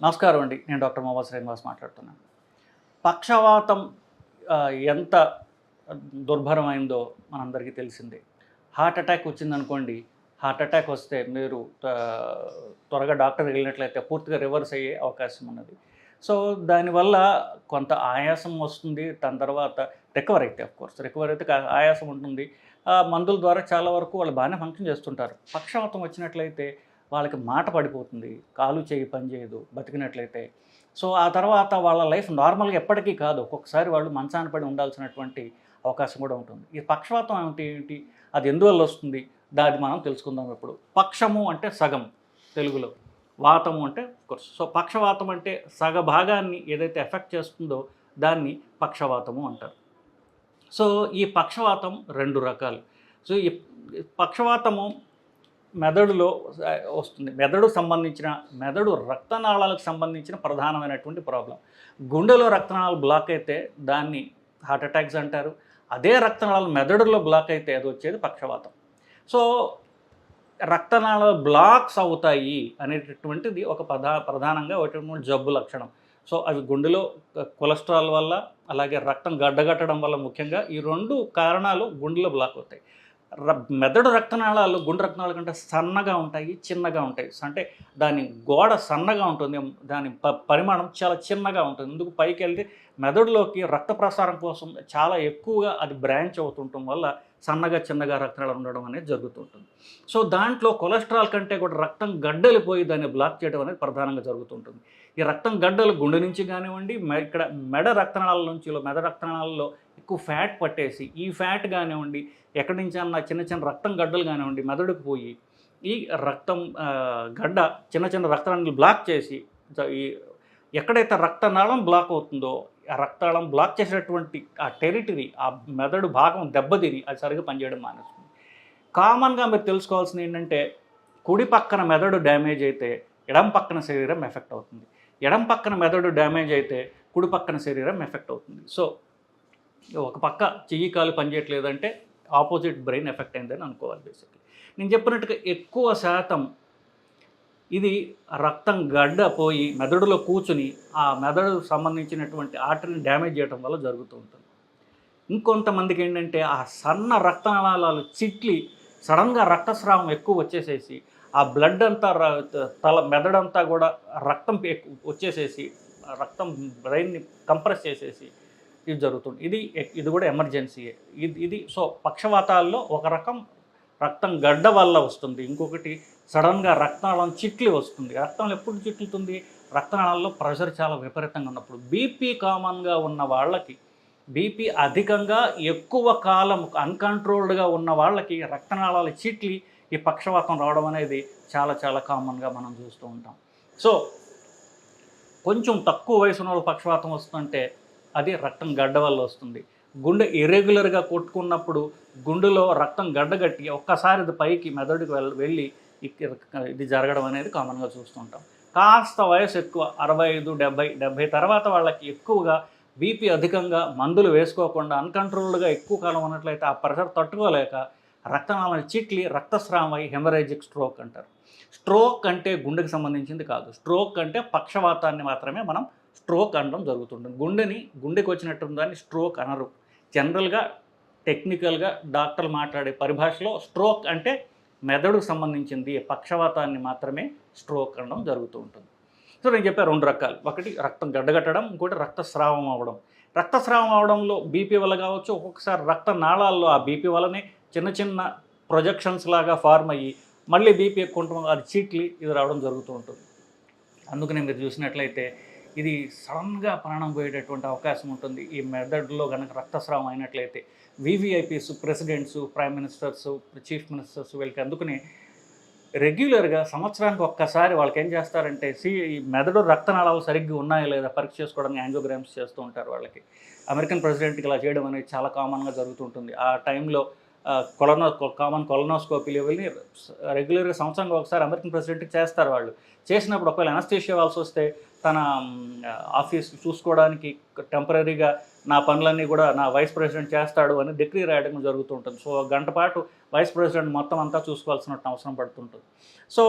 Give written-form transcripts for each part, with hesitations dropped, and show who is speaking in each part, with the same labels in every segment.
Speaker 1: నమస్కారం అండి. నేను డాక్టర్ మొహమ్మద్ శ్రీనివాస్ మాట్లాడుతున్నాను. పక్షవాతం ఎంత దుర్భరమైందో మనందరికీ తెలిసిందే. హార్ట్ అటాక్ వచ్చిందనుకోండి, హార్ట్ అటాక్ వస్తే మీరు త్వరగా డాక్టర్‌కి వెళ్ళినట్లయితే పూర్తిగా రివర్స్ అయ్యే అవకాశం ఉన్నది. సో, దానివల్ల కొంత ఆయాసం వస్తుంది. దాని తర్వాత రికవర్ అయితే రికవర్ అయితే ఆయాసం ఉంటుంది. మందుల ద్వారా చాలా వరకు వాళ్ళు బాగానే ఫంక్షన్ చేస్తుంటారు. పక్షవాతం వచ్చినట్లయితే వాళ్ళకి మాట పడిపోతుంది. కాలు, చెయ్యి పనిచేయదు బతికినట్లయితే. సో, ఆ తర్వాత వాళ్ళ లైఫ్ నార్మల్‌గా ఎప్పటికీ కాదు. ఒక్కొక్కసారి వాళ్ళు మంచాన పడి ఉండాల్సినటువంటి అవకాశం కూడా ఉంటుంది. ఈ పక్షవాతం అంటే ఏంటి? అది ఎందువల్ల వస్తుంది? దాన్ని మనం తెలుసుకుందాం ఇప్పుడు. పక్షము అంటే సగం తెలుగులో. వాతము అంటే సో, పక్షవాతం అంటే సగ భాగాన్ని ఏదైతే ఎఫెక్ట్ చేస్తుందో దాన్ని పక్షవాతము అంటారు. సో, ఈ పక్షవాతం 2 రకాలు. సో, ఈ పక్షవాతము మెదడులో వస్తుంది. మెదడు రక్తనాళాలకు సంబంధించిన ప్రధానమైనటువంటి ప్రాబ్లం. గుండెలో రక్తనాళాలు బ్లాక్ అయితే దాన్ని హార్ట్ అటాక్స్ అంటారు. అదే రక్తనాళాలు మెదడులో బ్లాక్ అయితే అది వచ్చేది పక్షవాతం. సో, రక్తనాళాలు బ్లాక్స్ అవుతాయి అనేటటువంటిది ఒక ప్రధానంగా ఒకటి జబ్బు లక్షణం. సో, అవి గుండెలో కొలెస్ట్రాల్ వల్ల, అలాగే రక్తం గడ్డగట్టడం వల్ల ముఖ్యంగా ఈ 2 కారణాలు గుండెలో బ్లాక్ అవుతాయి. మెదడు రక్తనాళాలు గుండె రక్తనాళాల కంటే సన్నగా ఉంటాయి, చిన్నగా ఉంటాయి. అంటే దాని గోడ సన్నగా ఉంటుంది. దాని పరిమాణం చాలా చిన్నగా ఉంటుంది. ఎందుకు పైకి వెళ్తే మెదడులోకి రక్త ప్రసారం కోసం చాలా ఎక్కువగా అది బ్రాంచ్ అవుతుండటం వల్ల సన్నగా చిన్నగా రక్తనాళాలు ఉండడం అనేది జరుగుతుంటుంది. సో, దాంట్లో కొలెస్ట్రాల్ కంటే కూడా రక్తం గడ్డలిపోయి దాన్ని బ్లాక్ చేయడం అనేది ప్రధానంగా జరుగుతుంటుంది. ఈ రక్తం గడ్డలు గుండె నుంచి కానివ్వండి, ఇక్కడ మెడ రక్తనాళాలలో ఎక్కువ ఫ్యాట్ పట్టేసి ఈ ఫ్యాట్ కానివ్వండి, ఎక్కడి నుంచి అన్న చిన్న చిన్న రక్తం గడ్డలు కానివ్వండి మెదడుకు పోయి ఈ రక్తం గడ్డ చిన్న చిన్న రక్తనాళాలను బ్లాక్ చేసి ఈ ఎక్కడైతే రక్తనాళం బ్లాక్ అవుతుందో ఆ రక్తనాళం బ్లాక్ చేసేటటువంటి ఆ టెరిటరీ, ఆ మెదడు భాగం దెబ్బతిని అది సరిగ్గా పనిచేయడం మానేస్తుంది. కామన్గా మీరు తెలుసుకోవాల్సింది ఏంటంటే, కుడి పక్కన మెదడు డ్యామేజ్ అయితే ఎడం పక్కన శరీరం ఎఫెక్ట్ అవుతుంది. ఎడం పక్కన మెదడు డ్యామేజ్ అయితే కుడి పక్కన శరీరం ఎఫెక్ట్ అవుతుంది. సో, ఒక పక్క చెయ్యి కాలు పనిచేయట్లేదంటే ఆపోజిట్ బ్రెయిన్ ఎఫెక్ట్ అయిందని అనుకోవాలి బేసిక్లీ. నేను చెప్పినట్టుగా ఎక్కువ శాతం ఇది రక్తం గడ్డ పోయి మెదడులో కూర్చుని ఆ మెదడు సంబంధించినటువంటి ఆర్టరీని డ్యామేజ్ చేయడం వల్ల జరుగుతూ ఉంటుంది. ఇంకొంతమందికి ఏంటంటే ఆ సన్న రక్తనాళాలు చిట్లి సడన్గా రక్తస్రావం ఎక్కువ వచ్చేసేసి ఆ బ్లడ్ అంతా మెదడంతా కూడా రక్తం వచ్చేసేసి రక్తం బ్రెయిన్ని కంప్రెస్ చేసేసి ఇది జరుగుతుంది. ఇది కూడా ఎమర్జెన్సీయే. ఇది సో, పక్షవాతాల్లో ఒక రకం రక్తం గడ్డ వల్ల వస్తుంది. ఇంకొకటి సడన్గా రక్తనాళం చిట్లి వస్తుంది. రక్తం ఎప్పుడు చిట్లుతుంది? రక్తనాళాల్లో ప్రెషర్ చాలా విపరీతంగా ఉన్నప్పుడు. బీపీ కామన్గా ఉన్న వాళ్ళకి, బీపీ అధికంగా ఎక్కువ కాలం అన్కంట్రోల్డ్గా ఉన్న వాళ్ళకి రక్తనాళాలు చిట్లి ఈ పక్షవాతం రావడం అనేది చాలా చాలా కామన్గా మనం చూస్తూ ఉంటాం. సో, కొంచెం తక్కువ వయసు ఉన్న వాళ్ళు పక్షవాతం వస్తుంటే అది రక్తం గడ్డ వల్ల వస్తుంది. గుండె ఇర్రెగ్యులర్గా కొట్టుకున్నప్పుడు గుండెలో రక్తం గడ్డగట్టి ఒక్కసారి ఇది పైకి మెదడుకి వెళ్ళి ఇది జరగడం అనేది కామన్గా చూస్తుంటాం. కాస్త వయసు ఎక్కువ 65, 70 తర్వాత వాళ్ళకి ఎక్కువగా బీపీ అధికంగా మందులు వేసుకోకుండా అన్కంట్రోల్డ్గా ఎక్కువ కాలం ఉన్నట్లయితే ఆ ప్రెషర్ తట్టుకోలేక రక్తనాళాలు చిట్లి రక్తస్రావం అయ్యి హెమరేజిక్ స్ట్రోక్ అంటారు. స్ట్రోక్ అంటే గుండెకి సంబంధించింది కాదు. స్ట్రోక్ అంటే పక్షవాతాన్ని మాత్రమే మనం స్ట్రోక్ అనడం జరుగుతుంటుంది. గుండెకి వచ్చినట్టు దాన్ని స్ట్రోక్ అనరు. జనరల్గా టెక్నికల్గా డాక్టర్లు మాట్లాడే పరిభాషలో స్ట్రోక్ అంటే మెదడుకు సంబంధించింది, పక్షవాతాన్ని మాత్రమే స్ట్రోక్ అనడం జరుగుతూ ఉంటుంది. సో, నేను చెప్పా 2 రకాలు. ఒకటి రక్తం గడ్డగట్టడం, ఇంకోటి రక్తస్రావం అవ్వడం. రక్తస్రావం అవడంలో బీపీ వల్ల కావచ్చు, ఒక్కొక్కసారి రక్తనాళాల్లో ఆ బీపీ వల్లనే చిన్న చిన్న ప్రొజెక్షన్స్ లాగా ఫార్మ్ అయ్యి మళ్ళీ బీపీ ఎక్కువ ఉంటుంది, అది చీట్లి ఇది రావడం జరుగుతూ ఉంటుంది. అందుకనే మీరు చూసినట్లయితే ఇది సడన్గా ప్రాణం పోయేటటువంటి అవకాశం ఉంటుంది. ఈ మెదడులో కనుక రక్తస్రావం అయినట్లయితే VVIPs, presidents, prime ministers, chief ministers వీళ్ళకి అందుకని రెగ్యులర్గా సంవత్సరానికి ఒక్కసారి వాళ్ళకి ఏం చేస్తారంటే ఈ మెదడు రక్తనాళాలు సరిగ్గా ఉన్నాయా లేదా పరీక్ష చేసుకోవడానికి యాంజియోగ్రామ్స్ చేస్తూ ఉంటారు వాళ్ళకి. అమెరికన్ ప్రెసిడెంట్కి ఇలా చేయడం అనేది చాలా కామన్గా జరుగుతుంటుంది. ఆ టైంలో కామన్ కొలనోస్కోపీ లెవెల్ని రెగ్యులర్గా సంవత్సరానికి ఒకసారి అమెరికన్ ప్రెసిడెంట్కి చేస్తారు వాళ్ళు. చేసినప్పుడు ఒకవేళ అనస్థీషియా ఇవ్వాల్సి వస్తే తన ఆఫీస్ చూసుకోవడానికి టెంపరీగా నా పనులన్నీ కూడా నా వైస్ ప్రెసిడెంట్ చేస్తాడు అని డిగ్రీ రాయడం జరుగుతుంటుంది. సో, గంట పాటు వైస్ ప్రెసిడెంట్ మొత్తం అంతా చూసుకోవాల్సిన అవసరం పడుతుంటుంది. సో,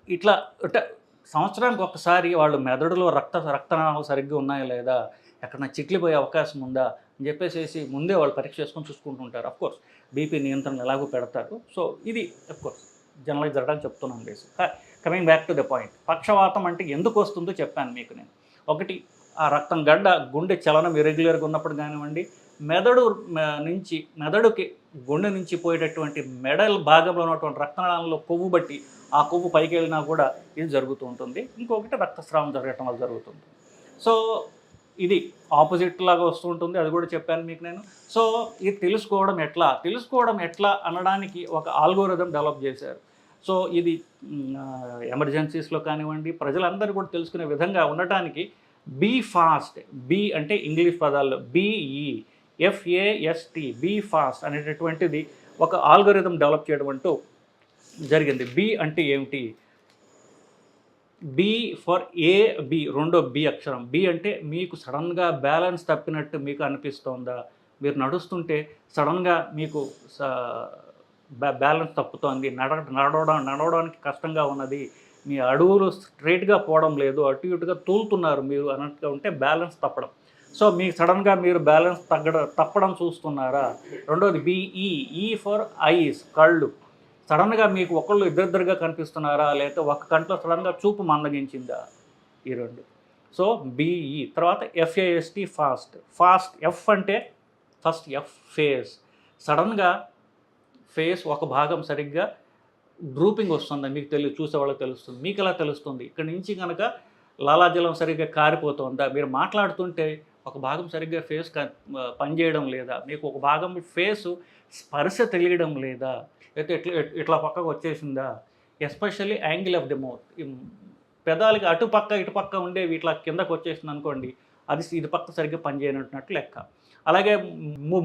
Speaker 1: ఇట్లా సంవత్సరానికి ఒకసారి వాళ్ళు మెదడులో రక్తనాళాలు సరిగ్గా ఉన్నాయా లేదా, ఎక్కడన్నా చిట్లిపోయే అవకాశం ఉందా అని చెప్పేసి ముందే వాళ్ళు పరీక్ష చేసుకొని చూసుకుంటుంటారు. అఫ్కోర్స్ బీపీ నియంత్రణ ఎలాగో పెడతారు. సో ఇది అఫ్కోర్స్ జనరలైజ్ జరగడానికి చెప్తున్నాను బేసి. Coming back to the point, పక్షవాతం అంటే ఎందుకు వస్తుందో చెప్పాను మీకు నేను. ఒకటి, ఆ రక్తం గడ్డ గుండె చలనం ఇరెగ్యులర్గా ఉన్నప్పుడు కానివ్వండి, మెదడుకి గుండె నుంచి పోయేటటువంటి మెడల్ భాగంలో ఉన్నటువంటి రక్తనాళాలలో కొవ్వు బట్టి ఆ కొవ్వు పైకి వెళ్ళినా కూడా ఇది జరుగుతూ ఉంటుంది. ఇంకొకటి రక్తస్రావం జరగటం వల్ల జరుగుతుంది. సో ఇది ఆపోజిట్ లాగా వస్తూ ఉంటుంది, అది కూడా చెప్పాను మీకు నేను. సో ఇది తెలుసుకోవడం ఎట్లా అనడానికి ఒక ఆల్గోరిథం డెవలప్ చేశారు. సో ఇది ఎమర్జెన్సీస్లో కానివ్వండి, ప్రజలందరూ కూడా తెలుసుకునే విధంగా ఉండటానికి బీ ఫాస్ట్, బీ అంటే ఇంగ్లీష్ పదాల్లో BEFAST, బీ ఫాస్ట్ అనేటటువంటిది ఒక ఆల్గోరిథం డెవలప్ చేయడం అంటూ జరిగింది. బి అంటే ఏమిటి? బి ఫర్ బి, రెండో బి అక్షరం. బి అంటే మీకు సడన్గా బ్యాలెన్స్ తప్పినట్టు మీకు అనిపిస్తోందా, మీరు నడుస్తుంటే సడన్గా మీకు బ్యాలెన్స్ తప్పుతోంది, నడవడానికి కష్టంగా ఉన్నది, మీ అడుగులు స్ట్రైట్గా పోవడం లేదు, అటు ఇటుగా తూలుతున్నారు మీరు అన్నట్టుగా ఉంటే బ్యాలెన్స్ తప్పడం. సో మీకు సడన్గా మీరు బ్యాలెన్స్ తప్పడం చూస్తున్నారా? రెండోది ఈ ఫర్ ఐస్, కళ్ళు. సడన్గా మీకు ఒకళ్ళు ఇద్దరిద్దరుగా కనిపిస్తున్నారా, లేకపోతే ఒక కంట్లో సడన్గా చూపు మందగించిందా? ఈ రెండు. So BE. తర్వాత FAST, ఫాస్ట్. ఎఫ్ అంటే ఫస్ట్ ఫేస్. సడన్గా ఫేస్ ఒక భాగం సరిగ్గా డ్రూపింగ్ వస్తుందా మీకు చూసేవాళ్ళకి తెలుస్తుంది. మీకు ఎలా తెలుస్తుంది? ఇక్కడ నుంచి కనుక లాలాజలం సరిగ్గా కారిపోతుందా, మీరు మాట్లాడుతుంటే ఒక భాగం సరిగ్గా ఫేస్ పనిచేయడం లేదా, మీకు ఒక భాగం ఫేసు స్పర్శ తెలియడం లేదా, అయితే ఇట్లా పక్కకు వచ్చేసిందా, especially angle of the mouth, పెదాలకి అటుపక్క ఇటుపక్క ఉండేవి ఇట్లా కిందకు వచ్చేసింది అనుకోండి, ఇది పక్క సరిగ్గా పనిచేయనట్టు లెక్క. అలాగే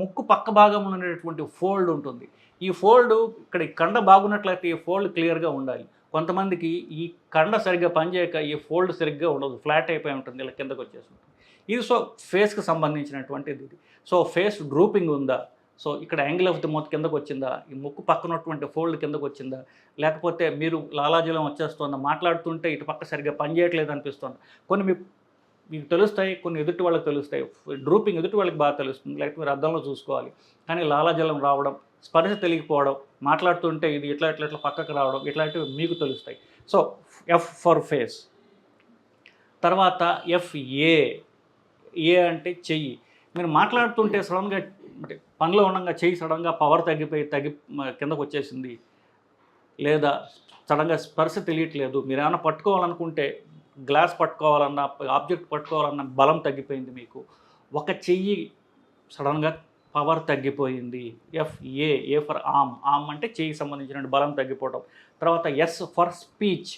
Speaker 1: ముక్కు పక్క భాగంలో ఉండేటటువంటి ఫోల్డ్ ఉంటుంది. ఈ ఫోల్డ్ ఇక్కడ కండ బాగున్నట్లయితే ఈ ఫోల్డ్ క్లియర్గా ఉండాలి. కొంతమందికి ఈ కండ సరిగ్గా పనిచేయక ఈ ఫోల్డ్ సరిగ్గా ఉండదు, ఫ్లాట్ అయిపోయి ఉంటుంది, ఇలా కిందకు వచ్చేసి ఉంటుంది. ఇది సో ఫేస్కి సంబంధించినటువంటిది ఇది. సో ఫేస్ డ్రూపింగ్ ఉందా, సో ఇక్కడ యాంగిల్ ఆఫ్ ది మౌత్ కిందకు వచ్చిందా, ఈ ముక్కు పక్కనటువంటి ఫోల్డ్ కిందకు వచ్చిందా, లేకపోతే మీరు లాలాజలం వచ్చేస్తుందా, మాట్లాడుతుంటే ఇటు పక్క సరిగ్గా పనిచేయట్లేదు అనిపిస్తుంది. కొన్ని మీకు తెలుస్తాయి, కొన్ని ఎదుటి వాళ్ళకి తెలుస్తాయి. డ్రూపింగ్ ఎదుటి వాళ్ళకి బాగా తెలుస్తుంది, లేకపోతే మీరు అద్దంలో చూసుకోవాలి. కానీ లాలాజలం రావడం, స్పర్శ తెలియకపోవడం, మాట్లాడుతుంటే ఇది ఇట్లా పక్కకు రావడం, ఇట్లాంటివి మీకు తెలుస్తాయి. So F for face. తర్వాత FA అంటే చెయ్యి. మీరు మాట్లాడుతుంటే సడన్గా అంటే పనిలో ఉండగా చెయ్యి సడన్గా పవర్ తగ్గి కిందకు వచ్చేసింది, లేదా సడన్గా స్పర్శ తెలియట్లేదు, మీరు ఏమైనా పట్టుకోవాలనుకుంటే గ్లాస్ పట్టుకోవాలన్నా, ఆబ్జెక్ట్ పట్టుకోవాలన్నా బలం తగ్గిపోయింది మీకు, ఒక చెయ్యి సడన్గా పవర్ తగ్గిపోయింది. FA ఫర్ ఆమ్ అంటే చెయ్యికి సంబంధించిన బలం తగ్గిపోవడం. తర్వాత S ఫర్ స్పీచ్,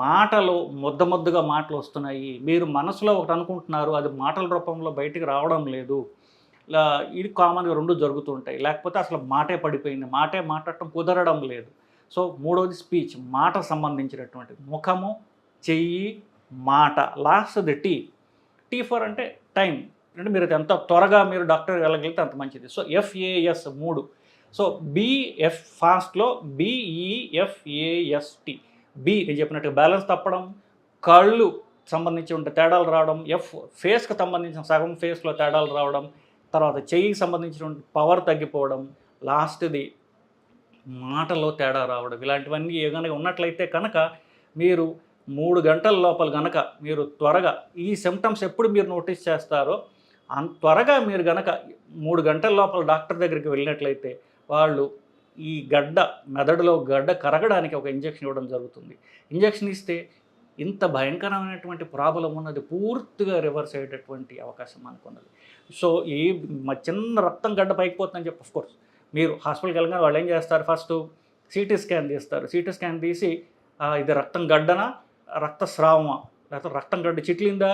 Speaker 1: మాటలు ముద్దగా మాటలు వస్తున్నాయి, మీరు మనసులో ఒకటి అనుకుంటున్నారు, అది మాటల రూపంలో బయటికి రావడం లేదు. ఇది కామన్గా రెండు జరుగుతూ ఉంటాయి. లేకపోతే అసలు మాటే పడిపోయింది, మాట్లాడటం కుదరడం లేదు. సో మూడవది స్పీచ్, మాట సంబంధించినటువంటి ముఖము, చెయ్యి, మాట. లాస్ట్ది టీ ఫర్ అంటే టైం, అంటే మీరు ఎంత త్వరగా మీరు డాక్టర్ వెళ్ళగలిగితే అంత మంచిది. So FAS 3. So BF ఫాస్ట్లో BEFAST. B నేను చెప్పినట్టుగా బ్యాలెన్స్ తప్పడం, కళ్ళు సంబంధించి ఉంటే తేడాలు రావడం, ఫేస్కి సంబంధించిన సగం ఫేస్లో తేడాలు రావడం, తర్వాత చెయ్యికి సంబంధించిన పవర్ తగ్గిపోవడం, లాస్ట్ది మాటలో తేడా రావడం. ఇలాంటివన్నీ ఏమైనా ఉన్నట్లయితే కనుక మీరు 3 గంటల లోపల కనుక మీరు త్వరగా ఈ సిమ్టమ్స్ ఎప్పుడు మీరు నోటీస్ చేస్తారో అంత త్వరగా మీరు కనుక 3 గంటల లోపల డాక్టర్ దగ్గరికి వెళ్ళినట్లయితే వాళ్ళు ఈ మెదడులో గడ్డ కరగడానికి ఒక ఇంజెక్షన్ ఇవ్వడం జరుగుతుంది. ఇంజెక్షన్ ఇస్తే ఇంత భయంకరమైనటువంటి ప్రాబ్లం ఉన్నది పూర్తిగా రివర్స్ అయ్యేటటువంటి అవకాశం అనుకున్నది. సో చిన్న రక్తం గడ్డ పైకి పోతుందని చెప్పి ఆఫ్కోర్స్ మీరు హాస్పిటల్కి వెళ్ళగానే వాళ్ళు ఏం చేస్తారు, ఫస్ట్ CT స్కాన్ తీస్తారు. CT స్కాన్ తీసి ఇది రక్తం గడ్డనా, రక్తస్రావమా, లేకపోతే రక్తం గడ్డ చిట్లిందా,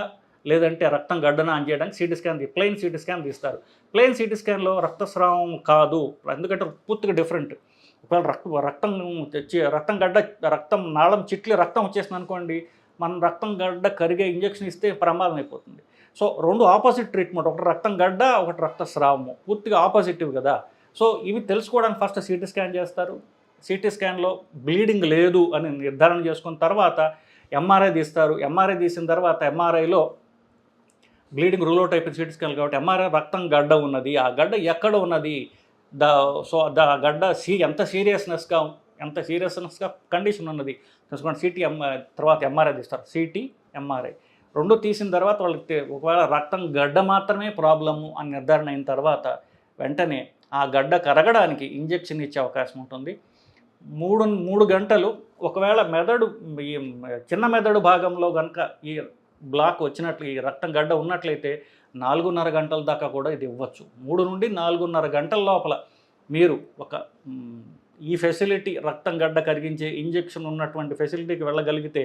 Speaker 1: లేదంటే రక్తం గడ్డనా అని చేయడానికి CT scan plain CT scan తీస్తారు. ప్లెయిన్ CT స్కాన్లో రక్తస్రావం కాదు, ఎందుకంటే పూర్తిగా డిఫరెంట్. ఒకవేళ రక్తం గడ్డ రక్తం నాళం చిట్లి రక్తం వచ్చేసింది అనుకోండి, మనం రక్తం గడ్డ కరిగే ఇంజెక్షన్ ఇస్తే ప్రమాదం అయిపోతుంది. సో రెండు ఆపోజిట్ ట్రీట్మెంట్, ఒకటి రక్తం గడ్డ, ఒకటి రక్తస్రావము, పూర్తిగా ఆపోజిటివ్ కదా. సో ఇవి తెలుసుకోవడానికి ఫస్ట్ CT స్కాన్ చేస్తారు. CT స్కాన్లో బ్లీడింగ్ లేదు అని నిర్ధారణ చేసుకున్న తర్వాత ఎంఆర్ఐ తీస్తారు. ఎంఆర్ఐ తీసిన తర్వాత ఎంఆర్ఐలో బ్లీడింగ్ రూల్ అవుట్ అయిపోయింది సిటీ స్కాన్ కాబట్టి ఎంఆర్ఐ రక్తం గడ్డ ఉన్నది. ఆ గడ్డ ఎక్కడ ఉన్నది, గడ్డ ఎంత సీరియస్నెస్గా కండిషన్ ఉన్నది తెలుసుకోండి. తర్వాత ఎంఆర్ఐ తీస్తారు. సిటీ ఎంఆర్ఐ రెండు తీసిన తర్వాత వాళ్ళకి ఒకవేళ రక్తం గడ్డ మాత్రమే ప్రాబ్లము అని నిర్ధారణ అయిన తర్వాత వెంటనే ఆ గడ్డ కరగడానికి ఇంజెక్షన్ ఇచ్చే అవకాశం ఉంటుంది. 3 గంటలు ఒకవేళ ఈ చిన్న మెదడు భాగంలో కనుక ఈ బ్లాక్ వచ్చినట్లు, ఈ రక్తం గడ్డ ఉన్నట్లయితే 4.5 గంటల దాకా కూడా ఇది ఇవ్వచ్చు. 3 నుండి 4.5 గంటల లోపల మీరు ఈ ఫెసిలిటీ రక్తం గడ్డ కరిగించే ఇంజెక్షన్ ఉన్నటువంటి ఫెసిలిటీకి వెళ్ళగలిగితే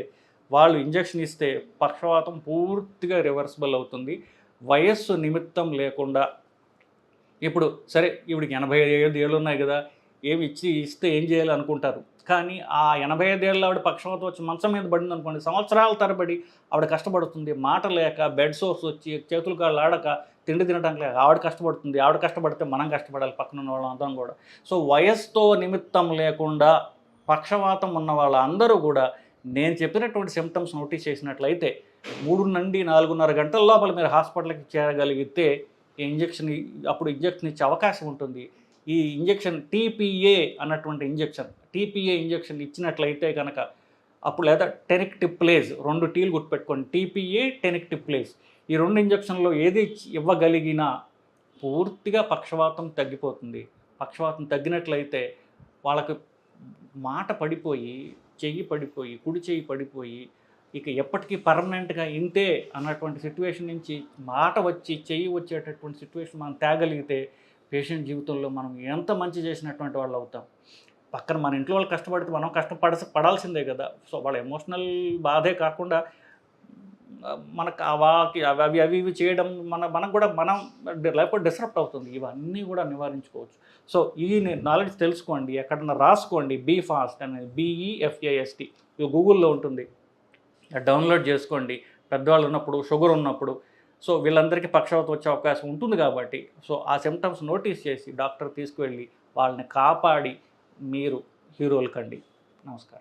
Speaker 1: వాళ్ళు ఇంజెక్షన్ ఇస్తే పక్షవాతం పూర్తిగా రివర్సిబుల్ అవుతుంది. వయస్సు నిమిత్తం లేకుండా. ఇప్పుడు సరే ఈవిడికి 85 ఏళ్ళు ఉన్నాయి కదా, ఏమి ఇస్తే ఏం చేయాలి అనుకుంటారు. కానీ ఆ 85 ఏళ్ళ ఆవిడ పక్షవాతం వచ్చి మంచం మీద పడింది అనుకోండి, సంవత్సరాల తరబడి ఆవిడ కష్టపడుతుంది. మాట లేక, బెడ్ సోర్స్ వచ్చి, చేతులు కాళ్ళు ఆడక, తిండి తినడానికి లేక ఆవిడ కష్టపడుతుంది. ఆవిడ కష్టపడితే మనం కష్టపడాలి, పక్కన ఉన్న వాళ్ళందరం కూడా. సో వయస్సుతో నిమిత్తం లేకుండా పక్షవాతం ఉన్న వాళ్ళందరూ కూడా నేను చెప్పినటువంటి సిమ్టమ్స్ నోటీస్ చేసినట్లయితే 3 నుండి 4.5 గంటల లోపల మీరు హాస్పిటల్కి చేరగలిగితే ఇంజెక్షన్ ఇచ్చే అవకాశం ఉంటుంది. ఈ ఇంజెక్షన్ టీపీఏ అన్నటువంటి టీపీఏ ఇంజెక్షన్ ఇచ్చినట్లయితే కనుక అప్పుడు, లేదా టెనిక్టిప్లేజ్, 2 టీలు గుర్తుపెట్టుకోండి, టీపీఏ టెనిక్టిప్లేజ్, ఈ 2 ఇంజెక్షన్లో ఏది ఇవ్వగలిగినా పూర్తిగా పక్షవాతం తగ్గిపోతుంది. పక్షవాతం తగ్గినట్లయితే వాళ్ళకి మాట పడిపోయి, చెయ్యి పడిపోయి, కుడి చెయ్యి పడిపోయి, ఇక ఎప్పటికీ పర్మనెంట్గా ఇంతే అన్నటువంటి సిట్యువేషన్ నుంచి మాట వచ్చి చెయ్యి వచ్చేటటువంటి సిట్యువేషన్ మనం తేగలిగితే పేషెంట్ జీవితంలో మనం ఎంత మంచి చేసినటువంటి వాళ్ళు అవుతాం. పక్కన మన ఇంట్లో వాళ్ళు కష్టపడితే మనం పడాల్సిందే కదా. సో వాళ్ళ ఎమోషనల్ బాధే కాకుండా మనకు అవి చేయడం మనకు కూడా లైఫ్ డిస్టర్బ్ అవుతుంది. ఇవన్నీ కూడా నివారించుకోవచ్చు. సో ఈ నాలెడ్జ్ తెలుసుకోండి, ఎక్కడన్నా రాసుకోండి. BFAST అనేది BEFAST, ఇది గూగుల్లో ఉంటుంది, డౌన్లోడ్ చేసుకోండి. పెద్దవాళ్ళు ఉన్నప్పుడు, షుగర్ ఉన్నప్పుడు, సో వీళ్ళందరికీ పక్షవాతం వచ్చే అవకాశం ఉంటుంది కాబట్టి, సో ఆ సిమ్టమ్స్ నోటీస్ చేసి డాక్టర్ తీసుకువెళ్ళి వాళ్ళని కాపాడి మీరు హీరోలు కండి. నమస్కారం.